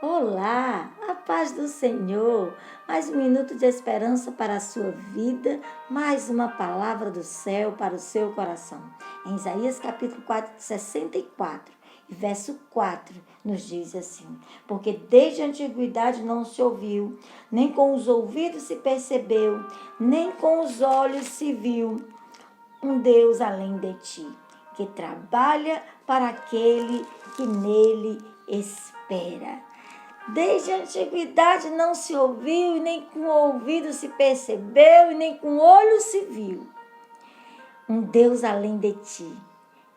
Olá, a paz do Senhor. Mais um minuto de esperança para a sua vida, mais uma palavra do céu para o seu coração. Em Isaías capítulo 64, verso 4, nos diz assim: porque desde a antiguidade não se ouviu, nem com os ouvidos se percebeu, nem com os olhos se viu um Deus além de ti, que trabalha para aquele que nele espera. Desde a antiguidade não se ouviu, e nem com o ouvido se percebeu, e nem com o olho se viu um Deus além de ti,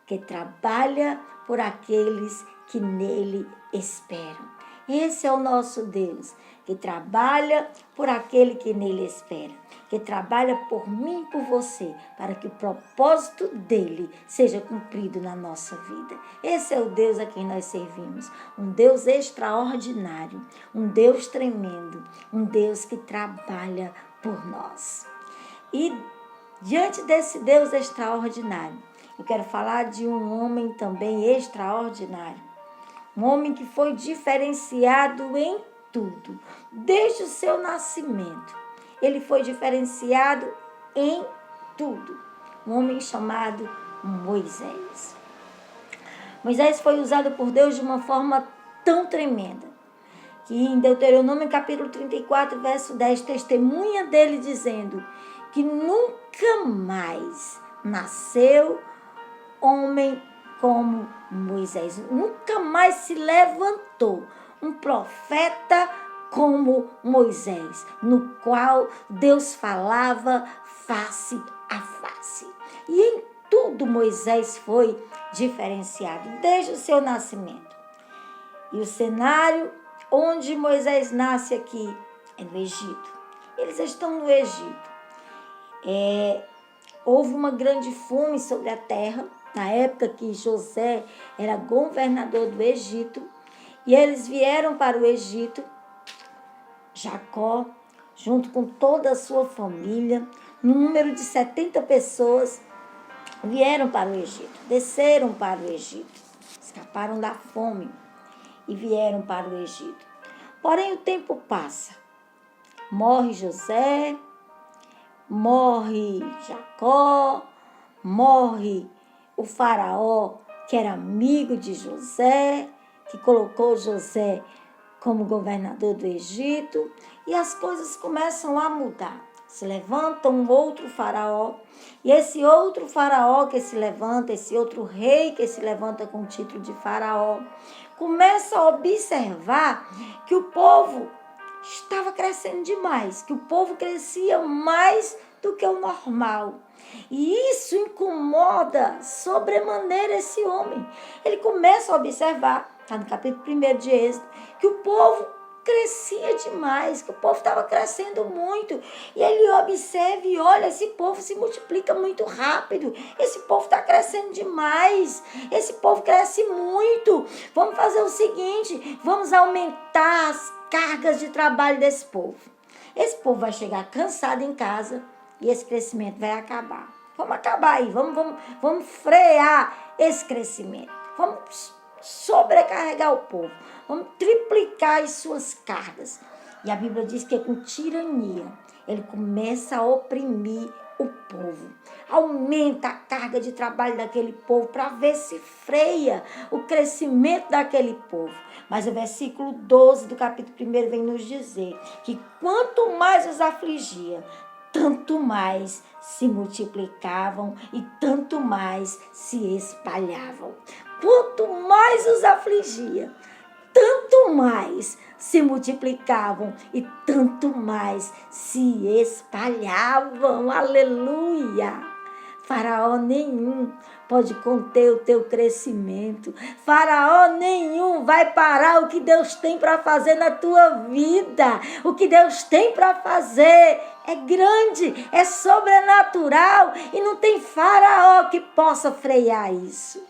que trabalha por aqueles que nele esperam. Esse é o nosso Deus, que trabalha por aquele que nele espera, que trabalha por mim e por você, para que o propósito dele seja cumprido na nossa vida. Esse é o Deus a quem nós servimos, um Deus extraordinário, um Deus tremendo, um Deus que trabalha por nós. E diante desse Deus extraordinário, eu quero falar de um homem também extraordinário. Um homem que foi diferenciado em tudo, desde o seu nascimento. Ele foi diferenciado em tudo. Um homem chamado Moisés. Moisés foi usado por Deus de uma forma tão tremenda, que em Deuteronômio capítulo 34, verso 10, testemunha dele dizendo que nunca mais nasceu homem como Moisés. Nunca mais se levantou um profeta como Moisés, no qual Deus falava face a face. E em tudo Moisés foi diferenciado, desde o seu nascimento. E o cenário onde Moisés nasce aqui é no Egito. Eles estão no Egito. Houve uma grande fome sobre a terra, na época que José era governador do Egito, e eles vieram para o Egito, Jacó, junto com toda a sua família, no número de 70 pessoas, vieram para o Egito, desceram para o Egito, escaparam da fome e vieram para o Egito. Porém, o tempo passa, morre José, morre Jacó, morre o faraó, que era amigo de José, que colocou José como governador do Egito, e as coisas começam a mudar. Se levanta um outro faraó, e esse outro faraó que se levanta, esse outro rei que se levanta com o título de faraó, começa a observar que o povo estava crescendo demais, que o povo crescia mais do que o normal. E isso incomoda sobremaneira esse homem. Ele começa a observar, está no capítulo 1 de Êxodo, que o povo crescia demais, que o povo estava crescendo muito. E ele observa e olha, esse povo se multiplica muito rápido, esse povo está crescendo demais, esse povo cresce muito. Vamos fazer o seguinte, vamos aumentar as cargas de trabalho desse povo. Esse povo vai chegar cansado em casa e esse crescimento vai acabar. Vamos acabar aí, vamos frear esse crescimento. Vamos sobrecarregar o povo. Vamos triplicar as suas cargas. E a Bíblia diz que com tirania ele começa a oprimir o povo. Aumenta a carga de trabalho daquele povo para ver se freia o crescimento daquele povo. Mas o versículo 12 do capítulo 1 vem nos dizer que quanto mais os afligia, tanto mais se multiplicavam e tanto mais se espalhavam. Quanto mais os afligia, tanto mais se multiplicavam e tanto mais se espalhavam. Aleluia! Faraó nenhum pode conter o teu crescimento. Faraó nenhum vai parar o que Deus tem para fazer na tua vida. O que Deus tem para fazer é grande, é sobrenatural e não tem faraó que possa frear isso.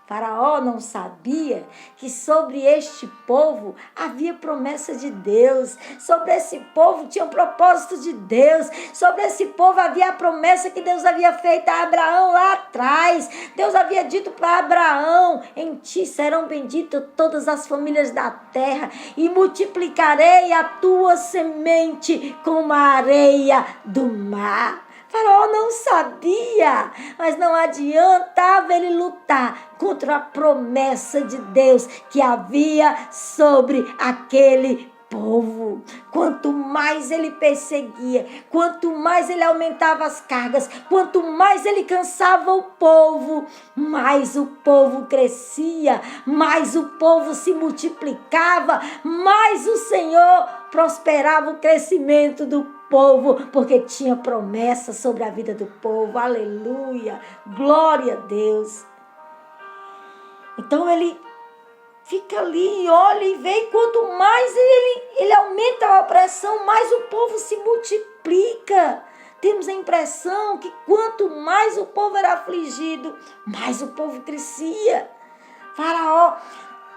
Faraó não sabia que sobre este povo havia promessa de Deus. Sobre esse povo tinha um propósito de Deus. Sobre esse povo havia a promessa que Deus havia feito a Abraão lá atrás. Deus havia dito para Abraão: em ti serão benditas todas as famílias da terra e multiplicarei a tua semente como a areia do mar. Faraó não sabia, mas não adiantava ele lutar contra a promessa de Deus que havia sobre aquele povo. Quanto mais ele perseguia, quanto mais ele aumentava as cargas, quanto mais ele cansava o povo, mais o povo crescia, mais o povo se multiplicava, mais o Senhor prosperava o crescimento do povo, porque tinha promessa sobre a vida do povo. Aleluia, glória a Deus. Então ele fica ali, olha e vê, e quanto mais ele aumenta a opressão, mais o povo se multiplica. Temos a impressão que quanto mais o povo era afligido, mais o povo crescia. Faraó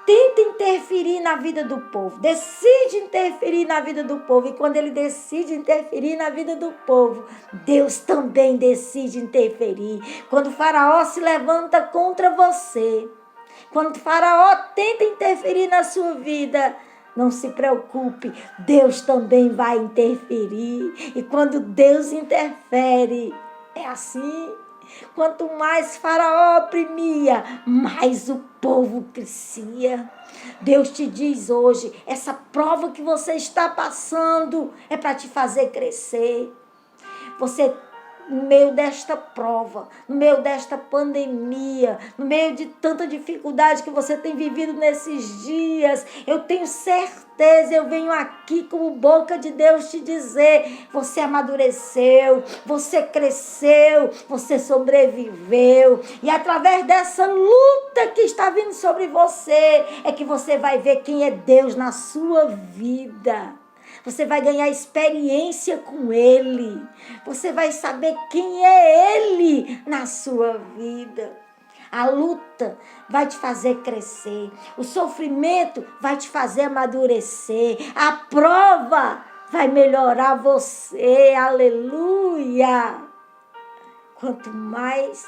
tenta interferir na vida do povo, decide interferir na vida do povo. E quando ele decide interferir na vida do povo, Deus também decide interferir. Quando o Faraó se levanta contra você, quando o Faraó tenta interferir na sua vida, não se preocupe, Deus também vai interferir. E quando Deus interfere, é assim. Quanto mais Faraó oprimia, mais o povo crescia. Deus te diz hoje, essa prova que você está passando é para te fazer crescer. Você, no meio desta prova, no meio desta pandemia, no meio de tanta dificuldade que você tem vivido nesses dias, eu tenho certeza, eu venho aqui como boca de Deus te dizer, você amadureceu, você cresceu, você sobreviveu, e através dessa luta que está vindo sobre você, é que você vai ver quem é Deus na sua vida. Você vai ganhar experiência com Ele. Você vai saber quem é Ele na sua vida. A luta vai te fazer crescer. O sofrimento vai te fazer amadurecer. A prova vai melhorar você. Aleluia! Quanto mais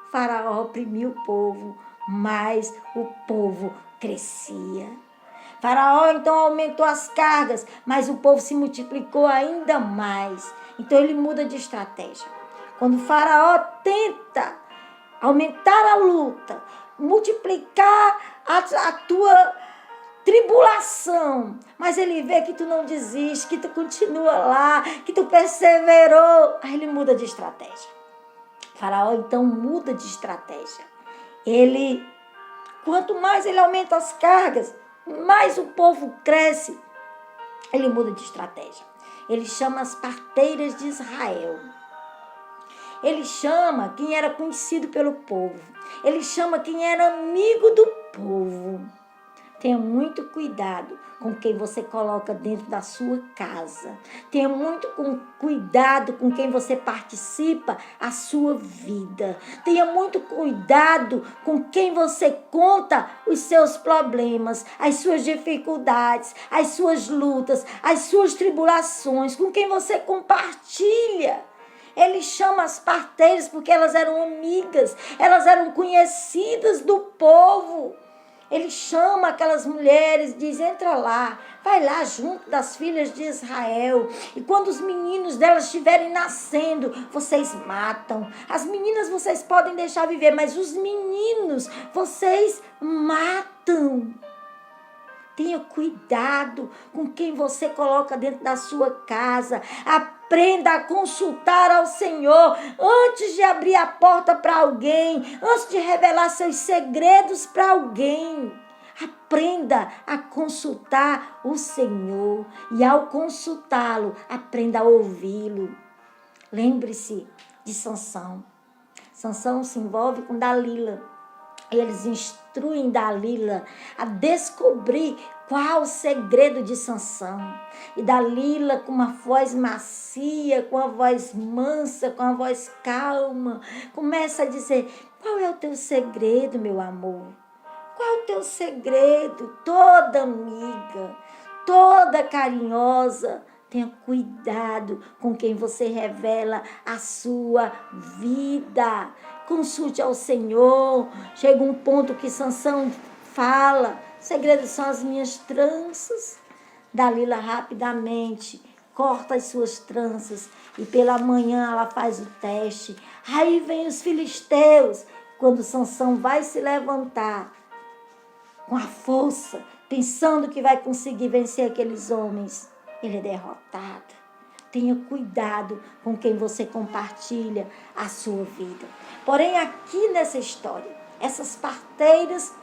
Faraó oprimia o povo, mais o povo crescia. Faraó então aumentou as cargas, mas o povo se multiplicou ainda mais. Então ele muda de estratégia. Quando o Faraó tenta aumentar a luta, multiplicar a tua tribulação, mas ele vê que tu não desiste, que tu continua lá, que tu perseverou, aí ele muda de estratégia. Faraó então muda de estratégia. Quanto mais ele aumenta as cargas, mais o povo cresce. Ele muda de estratégia. Ele chama as parteiras de Israel. Ele chama quem era conhecido pelo povo. Ele chama quem era amigo do povo. Tenha muito cuidado com quem você coloca dentro da sua casa. Tenha muito cuidado com quem você participa a sua vida. Tenha muito cuidado com quem você conta os seus problemas, as suas dificuldades, as suas lutas, as suas tribulações, com quem você compartilha. Ele chama as parteiras porque elas eram amigas, elas eram conhecidas do povo. Ele chama aquelas mulheres, diz, entra lá, vai lá junto das filhas de Israel. E quando os meninos delas estiverem nascendo, vocês matam. As meninas vocês podem deixar viver, mas os meninos vocês matam. Tenha cuidado com quem você coloca dentro da sua casa. Aprenda a consultar ao Senhor antes de abrir a porta para alguém, antes de revelar seus segredos para alguém. Aprenda a consultar o Senhor e ao consultá-lo, aprenda a ouvi-lo. Lembre-se de Sansão. Sansão se envolve com Dalila. Eles instruem Dalila a descobrir qual o segredo de Sansão. E Dalila, com uma voz macia, com a voz mansa, com a voz calma, começa a dizer, Qual é o teu segredo, meu amor? Qual é o teu segredo? Toda amiga, toda carinhosa, tenha cuidado com quem você revela a sua vida. Consulte ao Senhor. Chega um ponto que Sansão fala: segredos são as minhas tranças. Dalila rapidamente corta as suas tranças e pela manhã ela faz o teste. Aí vem os filisteus. Quando Sansão vai se levantar com a força, pensando que vai conseguir vencer aqueles homens, ele é derrotado. Tenha cuidado com quem você compartilha a sua vida. Porém, aqui nessa história, essas parteiras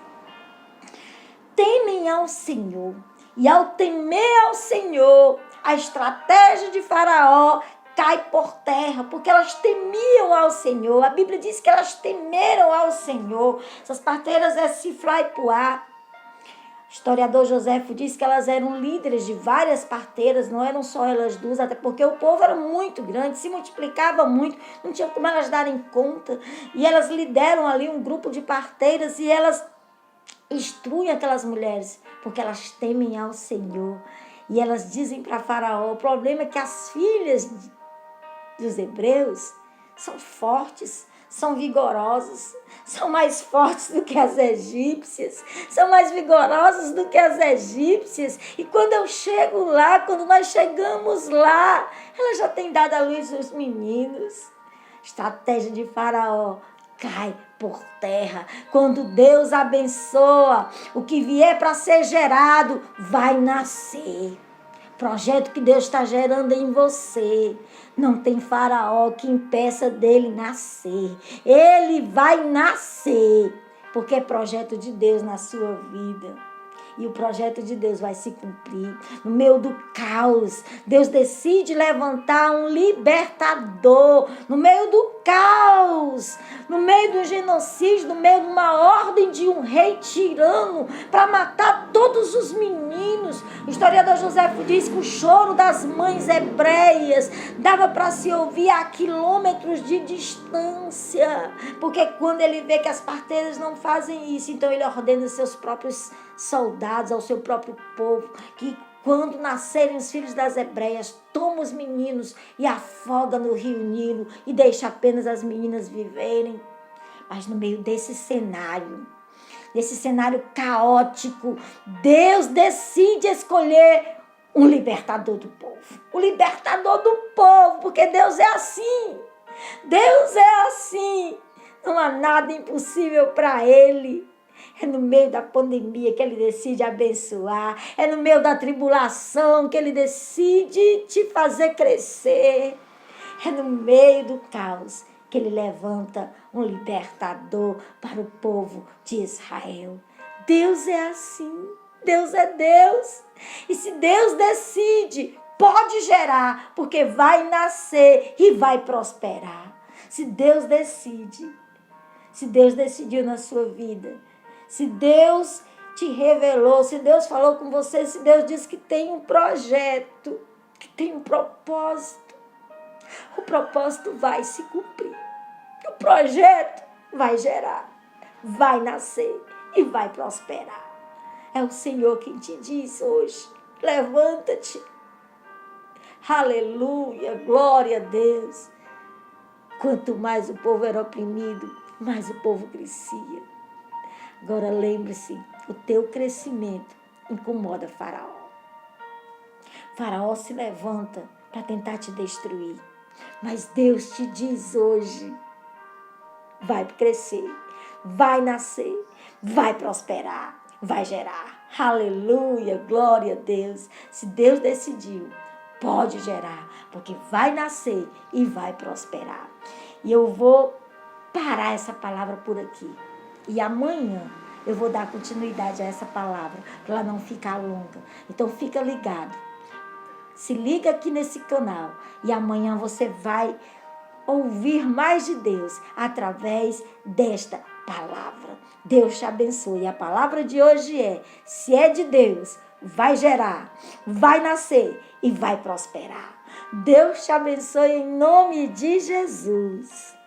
temem ao Senhor. E ao temer ao Senhor, a estratégia de Faraó cai por terra, porque elas temiam ao Senhor. A Bíblia diz que elas temeram ao Senhor. Essas parteiras é Sifrá e Puá. O historiador Joséfo diz que elas eram líderes de várias parteiras, não eram só elas duas, até porque o povo era muito grande, se multiplicava muito, não tinha como elas darem conta. E elas lideram ali um grupo de parteiras e elas instruem aquelas mulheres, porque elas temem ao Senhor. E elas dizem para Faraó: o problema é que as filhas dos hebreus são fortes, são vigorosas, são mais fortes do que as egípcias, são mais vigorosas do que as egípcias. E quando eu chego lá, quando nós chegamos lá, ela já tem dado à luz os meninos. Estratégia de Faraó cai por terra. Quando Deus abençoa, o que vier para ser gerado vai nascer. Projeto que Deus está gerando em você. Não tem Faraó que impeça dele nascer. Ele vai nascer, porque é projeto de Deus na sua vida. E o projeto de Deus vai se cumprir. No meio do caos, Deus decide levantar um libertador. No meio do caos, no meio do genocídio, no meio de uma ordem de um rei tirano para matar todos os meninos. O historiador Joséfo diz que o choro das mães hebreias dava para se ouvir a quilômetros de distância. Porque quando ele vê que as parteiras não fazem isso, então ele ordena seus próprios soldados, ao seu próprio povo, que quando nascerem os filhos das hebreias, toma os meninos e afoga no rio Nilo e deixa apenas as meninas viverem. Mas no meio desse cenário caótico, Deus decide escolher um libertador do povo. O libertador do povo, porque Deus é assim. Deus é assim. Não há nada impossível para Ele. É no meio da pandemia que Ele decide abençoar. É no meio da tribulação que Ele decide te fazer crescer. É no meio do caos que Ele levanta um libertador para o povo de Israel. Deus é assim. Deus é Deus. E se Deus decide, pode gerar, porque vai nascer e vai prosperar. Se Deus decide, se Deus decidiu na sua vida, se Deus te revelou, se Deus falou com você, se Deus disse que tem um projeto, que tem um propósito, o propósito vai se cumprir. O projeto vai gerar, vai nascer e vai prosperar. É o Senhor quem te diz hoje: levanta-te. Aleluia, glória a Deus. Quanto mais o povo era oprimido, mais o povo crescia. Agora lembre-se, o teu crescimento incomoda Faraó. Faraó se levanta para tentar te destruir. Mas Deus te diz hoje: vai crescer, vai nascer, vai prosperar, vai gerar. Aleluia, glória a Deus. Se Deus decidiu, pode gerar, porque vai nascer e vai prosperar. E eu vou parar essa palavra por aqui. E amanhã eu vou dar continuidade a essa palavra, para ela não ficar longa. Então fica ligado. Se liga aqui nesse canal e amanhã você vai ouvir mais de Deus através desta palavra. Deus te abençoe. E a palavra de hoje é: se é de Deus, vai gerar, vai nascer e vai prosperar. Deus te abençoe em nome de Jesus.